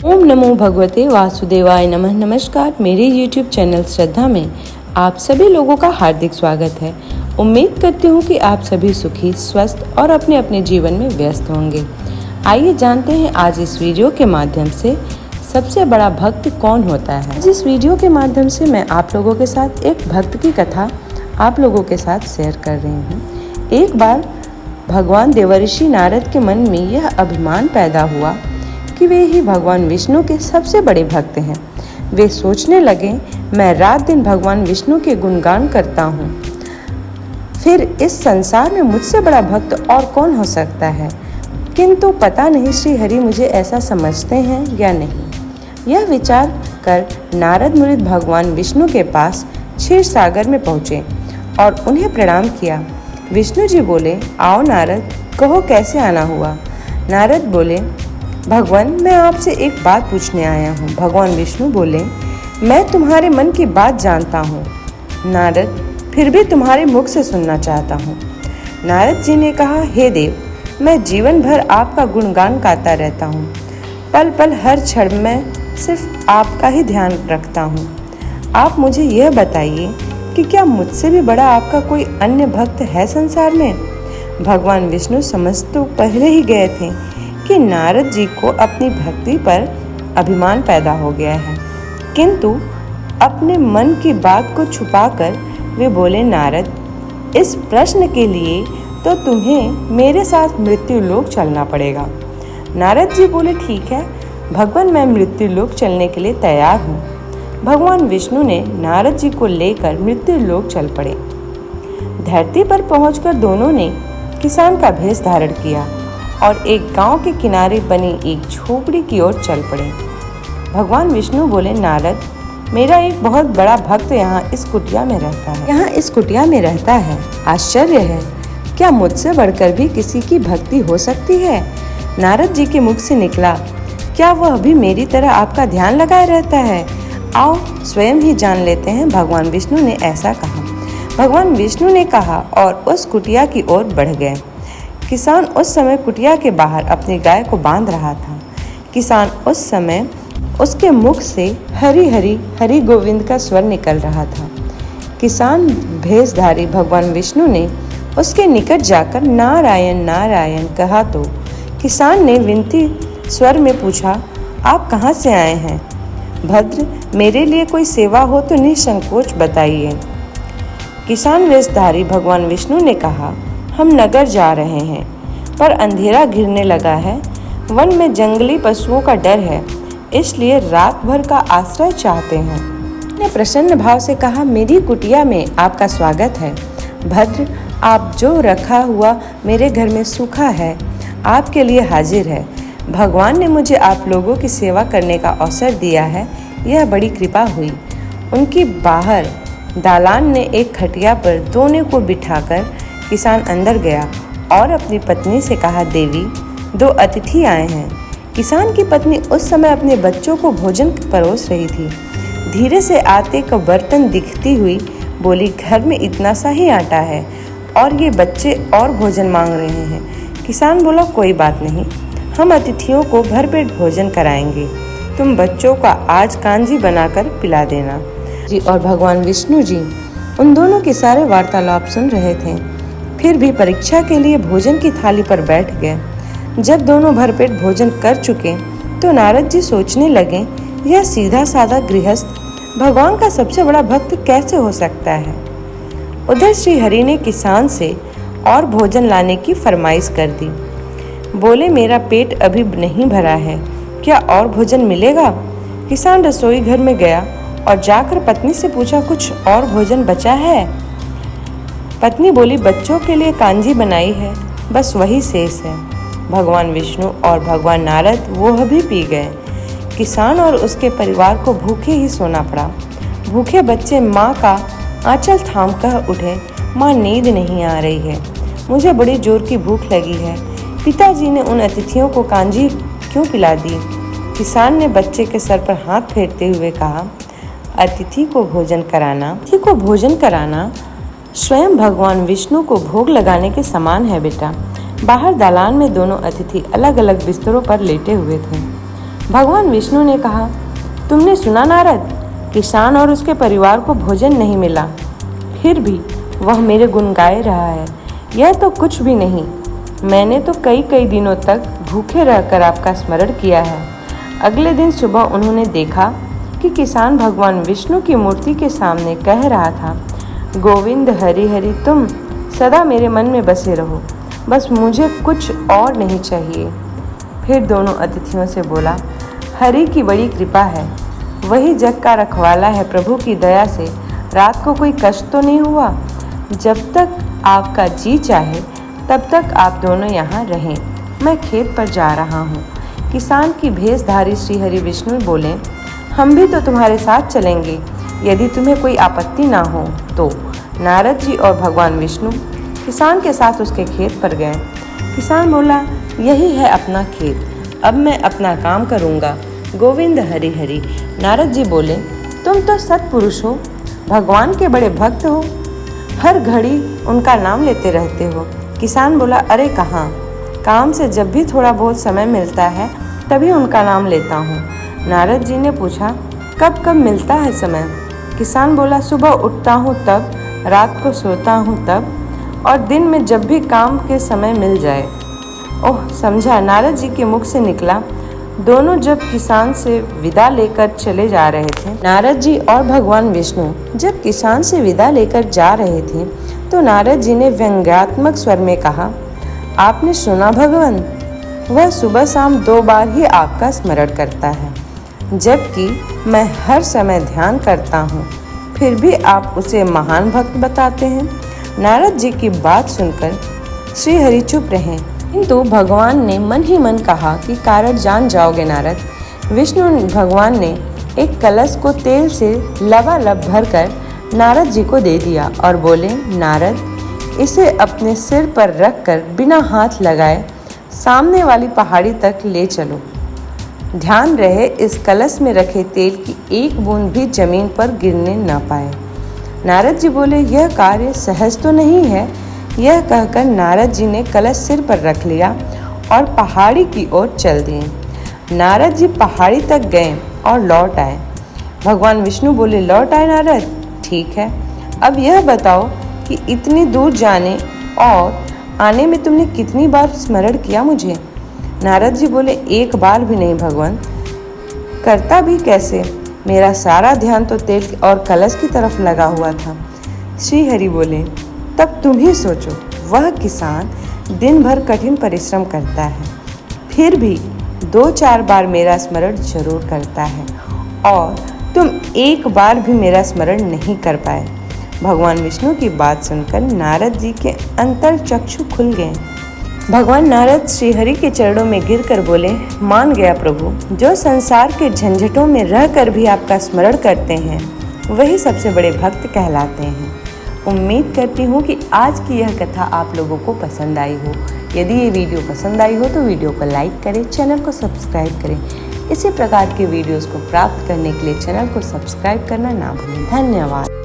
ओम नमो भगवते वासुदेवाय नमः। नमस्कार, मेरे YouTube चैनल श्रद्धा में आप सभी लोगों का हार्दिक स्वागत है। उम्मीद करती हूँ कि आप सभी सुखी, स्वस्थ और अपने अपने जीवन में व्यस्त होंगे। आइए जानते हैं आज इस वीडियो के माध्यम से सबसे बड़ा भक्त कौन होता है। आज इस वीडियो के माध्यम से मैं आप लोगों के साथ एक भक्त की कथा आप लोगों के साथ शेयर कर रही हूँ। एक बार भगवान देवर्षि नारद के मन में यह अभिमान पैदा हुआ कि वे ही भगवान विष्णु के सबसे बड़े भक्त हैं। वे सोचने लगे, मैं रात दिन भगवान विष्णु के गुणगान करता हूँ, फिर इस संसार में मुझसे बड़ा भक्त और कौन हो सकता है। किंतु पता नहीं श्री हरि मुझे ऐसा समझते हैं या नहीं। यह विचार कर नारद मुनि भगवान विष्णु के पास क्षीर सागर में पहुँचे और उन्हें प्रणाम किया। विष्णु जी बोले, आओ नारद, कहो कैसे आना हुआ। नारद बोले, भगवान मैं आपसे एक बात पूछने आया हूँ। भगवान विष्णु बोले, मैं तुम्हारे मन की बात जानता हूँ नारद, फिर भी तुम्हारे मुख से सुनना चाहता हूँ। नारद जी ने कहा, हे देव, मैं जीवन भर आपका गुणगान गाता रहता हूँ। पल पल हर क्षण में सिर्फ आपका ही ध्यान रखता हूँ। आप मुझे यह बताइए कि क्या मुझसे भी बड़ा आपका कोई अन्य भक्त है संसार में। भगवान विष्णु समझ तो पहले ही गए थे कि नारद जी को अपनी भक्ति पर अभिमान पैदा हो गया है, किंतु अपने मन की बात को छुपाकर वे बोले, नारद, इस प्रश्न के लिए तो तुम्हें मेरे साथ मृत्यु लोक चलना पड़ेगा। नारद जी बोले, ठीक है भगवान, मैं मृत्यु लोक चलने के लिए तैयार हूँ। भगवान विष्णु ने नारद जी को लेकर मृत्यु लोक चल पड़े। धरती पर पहुंचकर दोनों ने किसान का भेष धारण किया और एक गांव के किनारे बनी एक झोपड़ी की ओर चल पड़े। भगवान विष्णु बोले, नारद, मेरा एक बहुत बड़ा भक्त यहाँ इस कुटिया में रहता है। आश्चर्य है, क्या मुझसे बढ़कर भी किसी की भक्ति हो सकती है। नारद जी के मुख से निकला, क्या वह भी मेरी तरह आपका ध्यान लगाए रहता है। आओ स्वयं ही जान लेते हैं। भगवान विष्णु ने ऐसा कहा। भगवान विष्णु ने कहा और उस कुटिया की ओर बढ़ गए। किसान उस समय कुटिया के बाहर अपनी गाय को बांध रहा था। किसान उस समय उसके मुख से हरि हरि हरि गोविंद का स्वर निकल रहा था। किसान भेषधारी भगवान विष्णु ने उसके निकट जाकर नारायण नारायण कहा तो किसान ने विनती स्वर में पूछा, आप कहाँ से आए हैं। भद्र, मेरे लिए कोई सेवा हो तो निसंकोच बताइए। किसान वेशधारी भगवान विष्णु ने कहा, हम नगर जा रहे हैं पर अंधेरा घिरने लगा है। वन में जंगली पशुओं का डर है, इसलिए रात भर का आश्रय चाहते हैं। ने प्रसन्न भाव से कहा, मेरी कुटिया में आपका स्वागत है। भद्र, आप जो रखा हुआ मेरे घर में सूखा है आपके लिए हाजिर है। भगवान ने मुझे आप लोगों की सेवा करने का अवसर दिया है, यह बड़ी कृपा हुई। उनकी बाहर दालान ने एक खटिया पर दोनों को बिठाकर किसान अंदर गया और अपनी पत्नी से कहा, देवी, दो अतिथि आए हैं। किसान की पत्नी उस समय अपने बच्चों को भोजन परोस रही थी। धीरे से आटे का बर्तन दिखती हुई बोली, घर में इतना सा ही आटा है और ये बच्चे और भोजन मांग रहे हैं। किसान बोला, कोई बात नहीं, हम अतिथियों को भरपेट भोजन कराएंगे। तुम बच्चों का आज कांजी बनाकर पिला देना। जी और भगवान विष्णु जी उन दोनों के सारे वार्तालाप सुन रहे थे, फिर भी परीक्षा के लिए भोजन की थाली पर बैठ गए। जब दोनों भरपेट भोजन कर चुके तो नारद जी सोचने लगे, यह सीधा साधा गृहस्थ भगवान का सबसे बड़ा भक्त कैसे हो सकता है। उधर श्री हरि ने किसान से और भोजन लाने की फरमाइश कर दी। बोले, मेरा पेट अभी नहीं भरा है, क्या और भोजन मिलेगा। किसान रसोई घर में गया और जाकर पत्नी से पूछा, कुछ और भोजन बचा है। पत्नी बोली, बच्चों के लिए कांजी बनाई है, बस वही शेष है। भगवान विष्णु और भगवान नारद वह भी पी गए। किसान और उसके परिवार को भूखे ही सोना पड़ा। भूखे बच्चे माँ का आंचल थाम कर उठे, माँ नींद नहीं आ रही है, मुझे बड़ी जोर की भूख लगी है। पिताजी ने उन अतिथियों को कांजी क्यों पिला दी। किसान ने बच्चे के सर पर हाथ फेरते हुए कहा, अतिथि को भोजन कराना स्वयं भगवान विष्णु को भोग लगाने के समान है बेटा। बाहर दालान में दोनों अतिथि अलग अलग बिस्तरों पर लेटे हुए थे। भगवान विष्णु ने कहा, तुमने सुना नारद, किसान और उसके परिवार को भोजन नहीं मिला, फिर भी वह मेरे गुण गाए रहा है। यह तो कुछ भी नहीं। मैंने तो कई कई दिनों तक भूखे रहकर आपका स्मरण किया है। अगले दिन सुबह उन्होंने देखा कि किसान भगवान विष्णु की मूर्ति के सामने कह रहा था, गोविंद हरि हरि, तुम सदा मेरे मन में बसे रहो, बस मुझे कुछ और नहीं चाहिए। फिर दोनों अतिथियों से बोला, हरि की बड़ी कृपा है, वही जग का रखवाला है। प्रभु की दया से रात को कोई कष्ट तो नहीं हुआ। जब तक आपका जी चाहे तब तक आप दोनों यहाँ रहें, मैं खेत पर जा रहा हूँ। किसान की भेषधारी श्री हरि विष्णु बोले, हम भी तो तुम्हारे साथ चलेंगे, यदि तुम्हें कोई आपत्ति ना हो तो। नारद जी और भगवान विष्णु किसान के साथ उसके खेत पर गए। किसान बोला, यही है अपना खेत, अब मैं अपना काम करूँगा। गोविंद हरि हरि। नारद जी बोले, तुम तो सत्पुरुष हो, भगवान के बड़े भक्त हो, हर घड़ी उनका नाम लेते रहते हो। किसान बोला, अरे कहाँ, काम से जब भी थोड़ा बहुत समय मिलता है तभी उनका नाम लेता हूँ। नारद जी ने पूछा, कब कब मिलता है समय? किसान बोला, सुबह उठता हूँ तब, रात को सोता हूँ तब, और दिन में जब भी काम के समय मिल जाए। ओह समझा, नारद जी के मुख से निकला। दोनों जब किसान से विदा लेकर चले जा रहे थे, नारद जी और भगवान विष्णु जब किसान से विदा लेकर जा रहे थे तो नारद जी ने व्यंग्यात्मक स्वर में कहा, आपने सुना भगवान, वह सुबह शाम 2 बार ही आपका स्मरण करता है, जबकि मैं हर समय ध्यान करता हूँ, फिर भी आप उसे महान भक्त बताते हैं। नारद जी की बात सुनकर श्री हरि चुप रहे, किंतु भगवान ने मन ही मन कहा कि कारण जान जाओगे नारद। विष्णु भगवान ने एक कलश को तेल से लबालब भरकर नारद जी को दे दिया और बोले, नारद, इसे अपने सिर पर रखकर बिना हाथ लगाए सामने वाली पहाड़ी तक ले चलो। ध्यान रहे इस कलश में रखे तेल की एक बूंद भी जमीन पर गिरने न पाए। नारद जी बोले, यह कार्य सहज तो नहीं है। यह कहकर नारद जी ने कलश सिर पर रख लिया और पहाड़ी की ओर चल दिए। नारद जी पहाड़ी तक गए और लौट आए। भगवान विष्णु बोले, लौट आए नारद, ठीक है, अब यह बताओ कि इतनी दूर जाने और आने में तुमने कितनी बार स्मरण किया मुझे? नारद जी बोले, एक बार भी नहीं भगवान। करता भी कैसे? मेरा सारा ध्यान तो तेल और कलश की तरफ लगा हुआ था। श्री हरि बोले, तब तुम ही सोचो, वह किसान दिन भर कठिन परिश्रम करता है, फिर भी 2-4 बार मेरा स्मरण जरूर करता है, और तुम एक बार भी मेरा स्मरण नहीं कर पाए। भगवान विष्णु की बात सुनकर नारद जी के अंतर चक्षु खुल गए। भगवान नारद श्री हरि के चरणों में गिरकर बोले, मान गया प्रभु, जो संसार के झंझटों में रहकर भी आपका स्मरण करते हैं वही सबसे बड़े भक्त कहलाते हैं। उम्मीद करती हूँ कि आज की यह कथा आप लोगों को पसंद आई हो। यदि ये वीडियो पसंद आई हो तो वीडियो को लाइक करें, चैनल को सब्सक्राइब करें। इसी प्रकार के वीडियोस को प्राप्त करने के लिए चैनल को सब्सक्राइब करना ना भूलें। धन्यवाद।